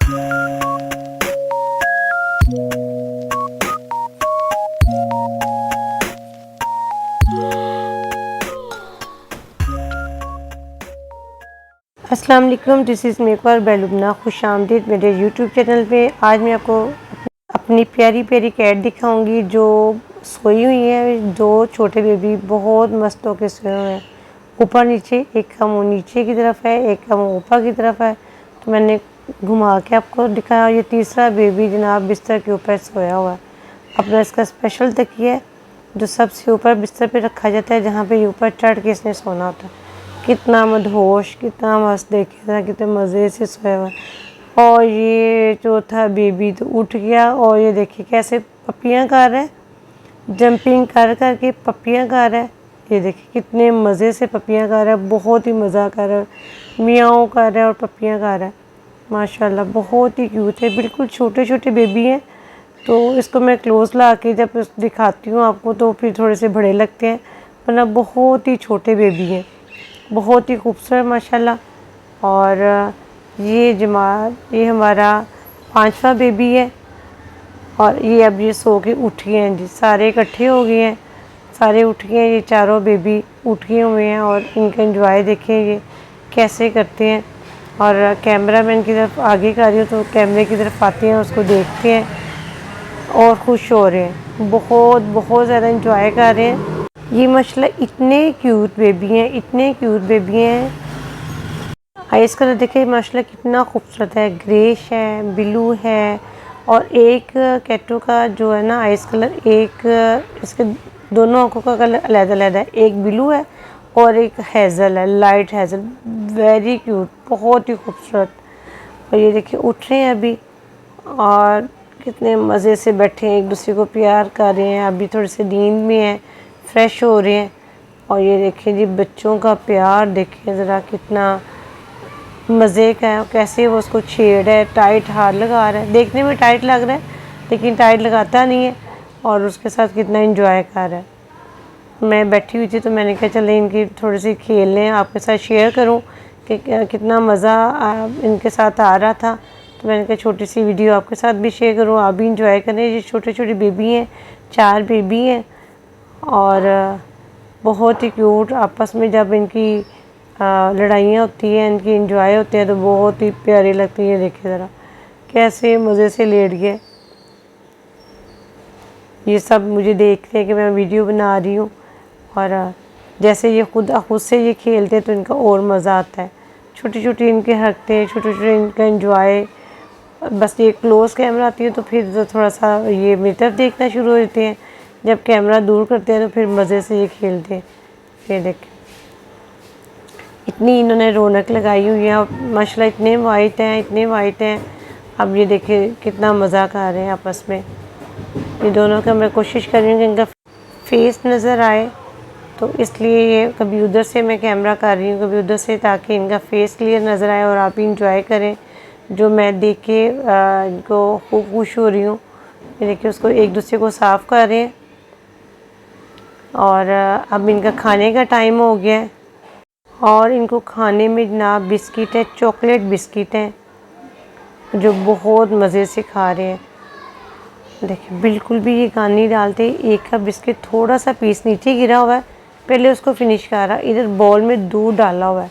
अस्सलाम वालेकुम, this is maker बेलुबना। खुश आमदीद मेरे यूट्यूब चैनल पे। आज मैं आपको अपनी प्यारी प्यारी कैट दिखाऊंगी जो सोई हुई है। दो छोटे बेबी बहुत मस्त होकर सोए हुए हैं, ऊपर नीचे। एक का मुँह नीचे की तरफ है, एक का मुँह ऊपर की तरफ है। तो मैंने घुमा के आपको दिखाया। ये तीसरा बेबी जनाब बिस्तर के ऊपर सोया हुआ है। अपना इसका स्पेशल तकिया है जो सबसे ऊपर बिस्तर पे रखा जाता है, जहाँ पे ऊपर चढ़ के इसने सोना होता है। कितना मदहोश, कितना मस्त, देखे था कितने मज़े से सोया हुआ। और ये चौथा बेबी तो उठ गया और ये देखिए कैसे पप्पियाँ कर रहा है, जंपिंग कर कर के पप्पियाँ कर रहा है। ये देखिए कितने मज़े से पप्पियाँ कर रहा है, बहुत ही मज़ा कर रहा है, मियाओ कर रहा है और पप्पियाँ कर रहा है। माशाल्लाह बहुत ही क्यूट है, बिल्कुल छोटे छोटे बेबी हैं। तो इसको मैं क्लोज़ ला के जब दिखाती हूँ आपको तो फिर थोड़े से बड़े लगते हैं, वरना बहुत ही छोटे बेबी हैं, बहुत ही खूबसूरत माशाल्लाह। और ये हमारा पांचवा बेबी है। और ये अब ये सो के उठ गए हैं जी, सारे इकट्ठे हो गए हैं, सारे उठ गए हैं। ये चारों बेबी उठ गए हुए हैं और इनका एंजॉय देखें ये कैसे करते हैं। और कैमरा मैन की तरफ आगे कर रही हूँ तो कैमरे की तरफ आते हैं, उसको देखते हैं और खुश हो रहे हैं, बहुत बहुत ज़्यादा एंजॉय कर रहे हैं। ये माशाल्लाह इतने क्यूट बेबी हैं, इतने क्यूट बेबी हैं। आइस कलर देखिए माशाल्लाह कितना खूबसूरत है, ग्रेश है, ब्लू है। और एक कैटो का जो है ना आइस कलर, एक इसके दोनों आंखों का कलर अलग-अलग है। एक ब्लू है और एक हेज़ल है, लाइट हेज़ल, वेरी क्यूट, बहुत ही खूबसूरत। और ये देखिए उठ रहे हैं अभी और कितने मज़े से बैठे हैं, एक दूसरे को प्यार कर रहे हैं। अभी थोड़े से नींद में हैं, फ्रेश हो रहे हैं। और ये देखिए जी बच्चों का प्यार देखिए ज़रा कितना मज़े का है, कैसे वो उसको छेड़ है, टाइट हाथ लगा रहा है। देखने में टाइट लग रहा है लेकिन टाइट लगाता नहीं है, और उसके साथ कितना एंजॉय कर रहा है। मैं बैठी हुई थी तो मैंने कहा चले इनकी थोड़ी सी खेल लें, आपके साथ शेयर करूं कि कितना मज़ा इनके साथ आ रहा था। तो मैंने कहा छोटी सी वीडियो आपके साथ भी शेयर करूं, आप भी इंजॉय करें। ये छोटे छोटे बेबी हैं, 4 बेबी हैं और बहुत ही क्यूट। आपस में जब इनकी लड़ाइयाँ होती हैं, इनकी एंजॉय होते हैं तो बहुत ही प्यारी लगती है। देखिए ज़रा कैसे मज़े से लेट गए। ये सब मुझे देखते हैं कि मैं वीडियो बना रही हूँ, और जैसे ये खुद से ये खेलते हैं तो इनका और मज़ा आता है। छोटी छोटी इनके हरकतें हैं, छोटे छोटे इनका एंजॉय। बस ये क्लोज़ कैमरा आती है तो फिर तो थोड़ा सा ये मेरी तरफ देखना शुरू हो जाते हैं, जब कैमरा दूर करते हैं तो फिर मज़े से ये खेलते हैं। ये देखें इतनी इन्होंने रौनक लगाई हुई है माशाल्लाह, इतने वाइट हैं, इतने वाइट हैं। अब ये देखिए कितना मज़ा कर रहे हैं आपस में। ये दोनों का मैं कोशिश कर रही हूँ कि इनका फेस नज़र आए, तो इसलिए ये कभी उधर से मैं कैमरा कर रही हूँ, कभी उधर से, ताकि इनका फेस क्लियर नज़र आए और आप इंजॉय करें जो मैं देख के इनको खूब खुश हो रही हूँ। ये देखिए उसको एक दूसरे को साफ़ कर रहे हैं। और अब इनका खाने का टाइम हो गया है और इनको खाने में जनाब बिस्किट है, चॉकलेट बिस्किट हैं जो बहुत मज़े से खा रहे हैं। देखिए बिल्कुल भी ये कान नहीं डालते। एक का बिस्किट थोड़ा सा पीस नीचे गिरा हुआ है, पहले उसको फिनिश कर रहा। इधर बॉल में दूध डाला हुआ है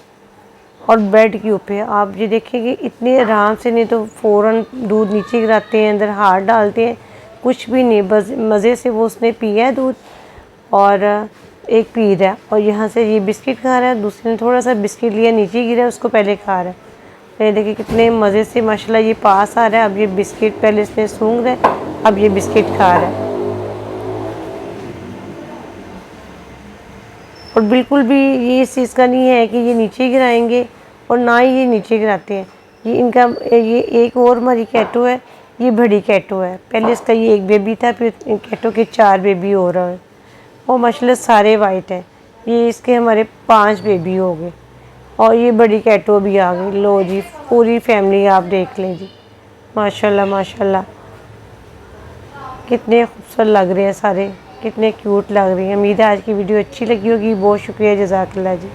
और बेड के ऊपर आप ये देखेंगे इतने आराम से, नहीं तो फ़ौरन दूध नीचे गिराते हैं, अंदर हाथ डालते हैं, कुछ भी नहीं, बस मज़े से वो उसने पिया है दूध और एक पी रहा है। और यहाँ से ये बिस्किट खा रहा है, दूसरे ने थोड़ा सा बिस्किट लिया, नीचे गिरा, उसको पहले खा रहा है। ये देखिए कितने मज़े से माशाल्लाह ये पास आ रहा है। अब ये बिस्किट पहले इसने सूंघ रहा है, अब ये बिस्किट खा रहा है। और बिल्कुल भी ये इस चीज़ का नहीं है कि ये नीचे गिराएंगे, और ना ही ये नीचे गिराते हैं। ये एक और हमारी कैटो है, ये बड़ी कैटो है। पहले इसका ये एक बेबी था, फिर कैटो के 4 बेबी हो रहा है। और माशाल्लाह सारे वाइट हैं। ये इसके हमारे 5 बेबी हो गए और ये बड़ी कैटो भी आ गई। लो जी पूरी फैमिली आप देख लें जी, माशाल्लाह माशाल्लाह कितने खूबसूरत लग रहे हैं सारे, कितने क्यूट लग रही हैं। उम्मीद है आज की वीडियो अच्छी लगी होगी। बहुत शुक्रिया, जज़ाकल्लाह जी।